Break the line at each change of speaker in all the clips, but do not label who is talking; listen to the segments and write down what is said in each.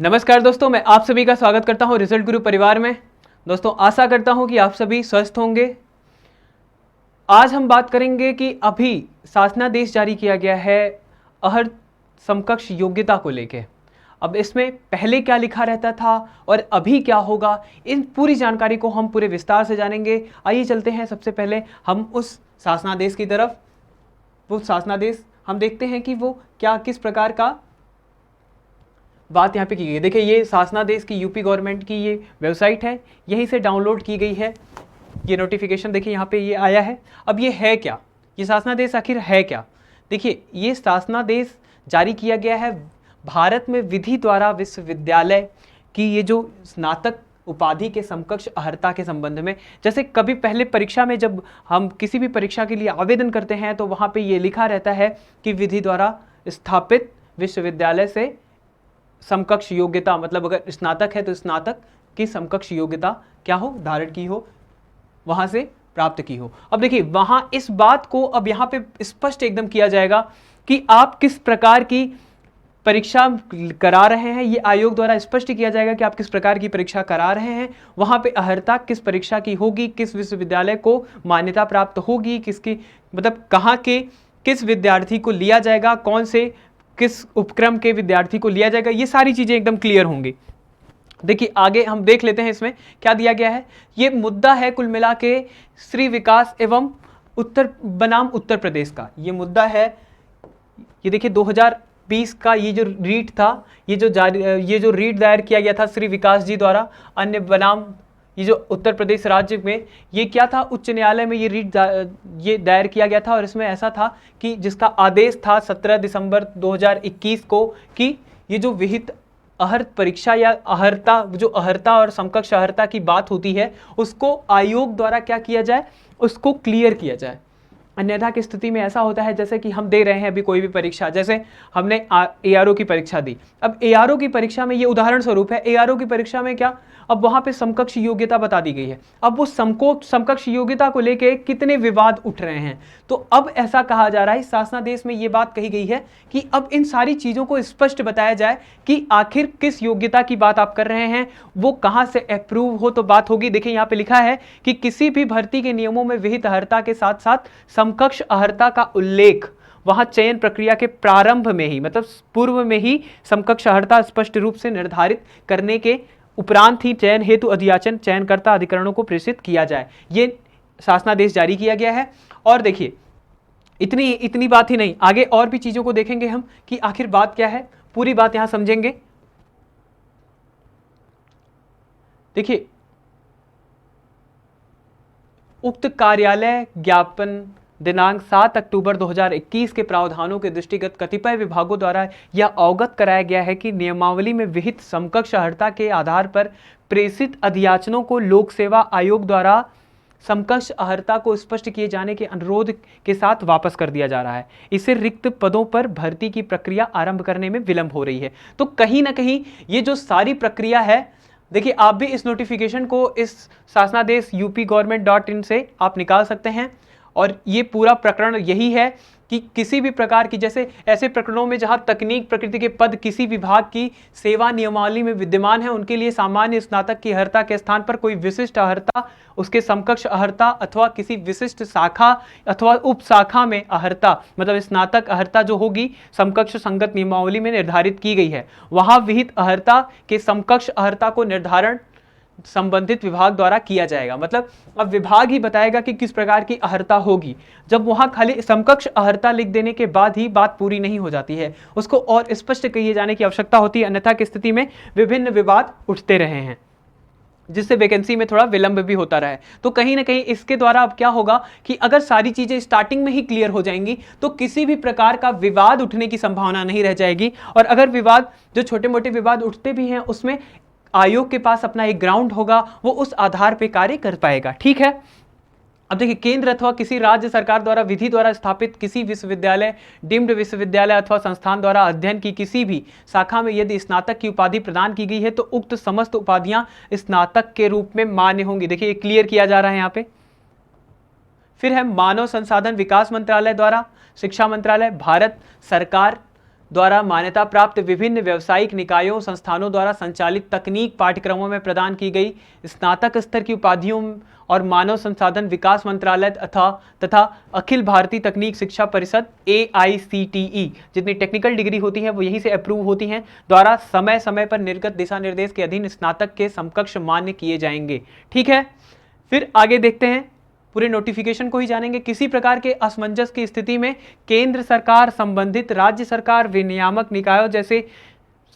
नमस्कार दोस्तों, मैं आप सभी का स्वागत करता हूं रिजल्ट गुरु परिवार में। दोस्तों, आशा करता हूं कि आप सभी स्वस्थ होंगे। आज हम बात करेंगे कि अभी शासनादेश जारी किया गया है अहर्त समकक्ष योग्यता को लेके। अब इसमें पहले क्या लिखा रहता था और अभी क्या होगा, इन पूरी जानकारी को हम पूरे विस्तार से जानेंगे। आइए चलते हैं सबसे पहले हम उस शासनादेश की तरफ। वो शासनादेश हम देखते हैं कि वो क्या किस प्रकार का बात यहाँ पे की गई है। देखिए, ये शासनादेश की यूपी गवर्नमेंट की ये वेबसाइट है, यहीं से डाउनलोड की गई है। ये नोटिफिकेशन देखिए यहाँ पे ये आया है। अब ये है क्या, ये शासनादेश आखिर है क्या? देखिए, ये शासनादेश जारी किया गया है भारत में विधि द्वारा विश्वविद्यालय की ये जो स्नातक उपाधि के समकक्ष अर्हता के संबंध में। जैसे कभी पहले परीक्षा में जब हम किसी भी परीक्षा के लिए आवेदन करते हैं तो वहाँ पे ये लिखा रहता है कि विधि द्वारा स्थापित विश्वविद्यालय से समकक्ष योग्यता, मतलब अगर स्नातक है तो स्नातक की समकक्ष योग्यता क्या हो, धारण की हो, वहां से प्राप्त की हो। अब देखिए, वहां इस बात को अब यहां पे स्पष्ट एकदम किया जाएगा कि आप किस प्रकार की परीक्षा करा रहे हैं। ये आयोग द्वारा स्पष्ट किया जाएगा कि आप किस प्रकार की परीक्षा करा रहे हैं। वहां पे अर्हता किस परीक्षा की होगी, किस विश्वविद्यालय को मान्यता प्राप्त होगी, किसकी मतलब कहाँ के किस विद्यार्थी को लिया जाएगा, कौन से किस उपक्रम के विद्यार्थी को लिया जाएगा, ये सारी चीजें एकदम क्लियर होंगी। देखिए, आगे हम देख लेते हैं इसमें क्या दिया गया है। ये मुद्दा है कुल मिला के श्री विकास एवं उत्तर बनाम उत्तर प्रदेश का ये मुद्दा है। ये देखिए 2020 का ये जो रीट था, ये जो रीट दायर किया गया था श्री विकास जी द्वारा अन्य बनाम ये जो उत्तर प्रदेश राज्य में, ये क्या था, उच्च न्यायालय में ये रीट ये दायर किया गया था। और इसमें ऐसा था कि जिसका आदेश था 17 दिसंबर 2021 को कि ये जो विहित अहर्त परीक्षा या अहर्ता, जो अहर्ता और समकक्ष अहर्ता की बात होती है, उसको आयोग द्वारा क्या किया जाए, उसको क्लियर किया जाए। अन्यथा की स्थिति में ऐसा होता है जैसे कि हम दे रहे हैं अभी कोई भी परीक्षा, जैसे हमने एआरओ की परीक्षा दी। अब एआरओ की परीक्षा में ये उदाहरण स्वरूप है, एआरओ की परीक्षा में क्या, अब वहां पे समकक्ष योग्यता बता दी गई है। अब वो समकक्ष योग्यता को लेके कितने विवाद उठ रहे हैं। तो अब ऐसा कहा जा रहा है, शासनादेश में ये बात कही गई है कि अब इन सारी चीजों को स्पष्ट बताया जाए कि आखिर किस योग्यता की बात आप कर रहे हैं, वो कहां से अप्रूव हो तो बात होगी। देखिए, यहाँ पे लिखा है कि किसी भी भर्ती के नियमों में विहित अर्हता के साथ साथ समकक्ष अर्हता का उल्लेख वहां चयन प्रक्रिया के प्रारंभ में ही, मतलब पूर्व में ही समकक्ष अर्हता स्पष्ट रूप से निर्धारित करने के उपरांत ही चयन हेतु अधियाचन चयनकर्ता अधिकरणों को प्रेषित किया जाए। ये शासनादेश जारी किया गया है। और देखिए, इतनी बात ही नहीं, आगे और भी चीजों को देखेंगे हम कि आखिर बात क्या है, पूरी बात यहां समझेंगे। देखिए, उक्त कार्यालय ज्ञापन दिनांक 7 अक्टूबर 2021 के प्रावधानों के दृष्टिगत कतिपय विभागों द्वारा यह अवगत कराया गया है कि नियमावली में विहित समकक्ष अर्हता के आधार पर प्रेषित अधियाचनों को लोक सेवा आयोग द्वारा समकक्ष अर्हता को स्पष्ट किए जाने के अनुरोध के साथ वापस कर दिया जा रहा है। इससे रिक्त पदों पर भर्ती की प्रक्रिया आरंभ करने में विलंब हो रही है। तो कहीं ना कहीं ये जो सारी प्रक्रिया है, देखिए आप भी इस नोटिफिकेशन को इस शासनादेश upgovernment.in से आप निकाल सकते हैं। और ये पूरा प्रकरण यही है कि किसी भी प्रकार की, जैसे ऐसे प्रकरणों में जहां तकनीक प्रकृति के पद किसी विभाग की सेवा नियमावली में विद्यमान है, उनके लिए सामान्य स्नातक की अर्हता के स्थान पर कोई विशिष्ट अर्हता, उसके समकक्ष अर्हता अथवा किसी विशिष्ट शाखा अथवा उप शाखा में अर्हता, मतलब स्नातक अर्हता जो होगी समकक्ष संगत नियमावली में निर्धारित की गई है, वहां विहित अर्हता के समकक्ष अर्हता को निर्धारण संबंधित विभाग द्वारा किया जाएगा। मतलब अब विभाग ही बताएगा कि किस प्रकार की अर्हता होगी। जब वहां खाली समकक्ष अर्हता लिख देने के बाद ही बात पूरी नहीं हो जाती है, उसको और स्पष्ट किए जाने की आवश्यकता होती है। अन्यथा की स्थिति में विभिन्न विवाद उठते रहे हैं, जिससे वैकेंसी में थोड़ा विलंब भी होता रहा है। तो कहीं ना कहीं इसके द्वारा अब क्या होगा कि अगर सारी चीजें स्टार्टिंग में ही क्लियर हो जाएंगी तो किसी भी प्रकार का विवाद उठने की संभावना नहीं रह जाएगी। और अगर विवाद, जो छोटे मोटे विवाद उठते भी हैं, उसमें आयोग के पास अपना एक ग्राउंड होगा, वो उस आधार पर कार्य कर पाएगा। ठीक है। अब देखिए, केंद्र अथवा किसी राज्य सरकार द्वारा विधि द्वारा स्थापित किसी विश्वविद्यालय, डीम्ड विश्वविद्यालय अथवा संस्थान द्वारा अध्ययन की किसी भी शाखा में यदि स्नातक की उपाधि प्रदान की गई है तो उक्त समस्त उपाधियां स्नातक के रूप में मान्य होंगी। देखिए, ये क्लियर किया जा रहा है यहाँ पे। फिर है मानव संसाधन विकास मंत्रालय द्वारा शिक्षा मंत्रालय भारत सरकार द्वारा मान्यता प्राप्त विभिन्न व्यावसायिक निकायों संस्थानों द्वारा संचालित तकनीक पाठ्यक्रमों में प्रदान की गई स्नातक स्तर की उपाधियों और मानव संसाधन विकास मंत्रालय तथा अखिल भारतीय तकनीक शिक्षा परिषद AICTE जितनी टेक्निकल डिग्री होती है वो यहीं से अप्रूव होती हैं द्वारा समय समय पर निर्गत दिशा निर्देश के अधीन स्नातक के समकक्ष मान्य किए जाएंगे। ठीक है, फिर आगे देखते हैं, पूरे नोटिफिकेशन को ही जानेंगे। किसी प्रकार के असमंजस की स्थिति में केंद्र सरकार, संबंधित राज्य सरकार, विनियामक निकायों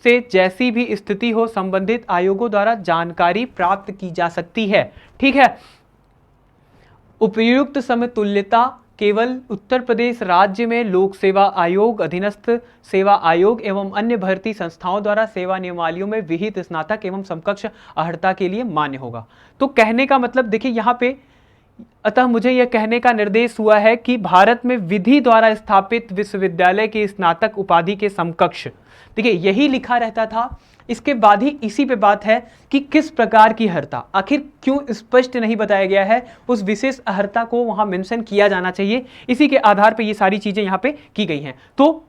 जैसी भी स्थिति हो संबंधित आयोगों द्वारा जानकारी प्राप्त की जा सकती है। ठीक है, उपयुक्त समतुल्यता केवल उत्तर प्रदेश राज्य में लोक सेवा आयोग, अधीनस्थ सेवा आयोग एवं अन्य भर्ती संस्थाओं द्वारा सेवा नियमावलियों में विहित स्नातक एवं समकक्ष अर्हता के लिए मान्य होगा। तो कहने का मतलब देखिए यहाँ पे, अतः मुझे यह कहने का निर्देश हुआ है कि भारत में विधि द्वारा स्थापित विश्वविद्यालय की स्नातक उपाधि के समकक्ष, देखिए यही लिखा रहता था। इसके बाद ही इसी पे बात है कि किस प्रकार की अर्हता, आखिर क्यों स्पष्ट नहीं बताया गया है, उस विशेष अर्हता को वहां मेंशन किया जाना चाहिए। इसी के आधार पे ये सारी चीजें यहाँ पे की गई हैं। तो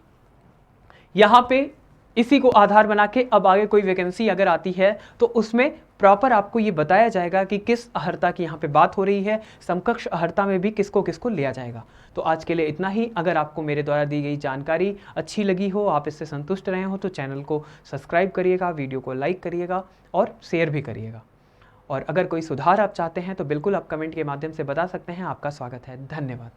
यहाँ पे इसी को आधार बना के अब आगे कोई वैकेंसी अगर आती है तो उसमें प्रॉपर आपको ये बताया जाएगा कि किस अर्हता की यहाँ पे बात हो रही है, समकक्ष अर्हता में भी किसको किसको लिया जाएगा। तो आज के लिए इतना ही। अगर आपको मेरे द्वारा दी गई जानकारी अच्छी लगी हो, आप इससे संतुष्ट रहे हो, तो चैनल को सब्सक्राइब करिएगा, वीडियो को लाइक करिएगा और शेयर भी करिएगा। और अगर कोई सुधार आप चाहते हैं तो बिल्कुल आप कमेंट के माध्यम से बता सकते हैं। आपका स्वागत है। धन्यवाद।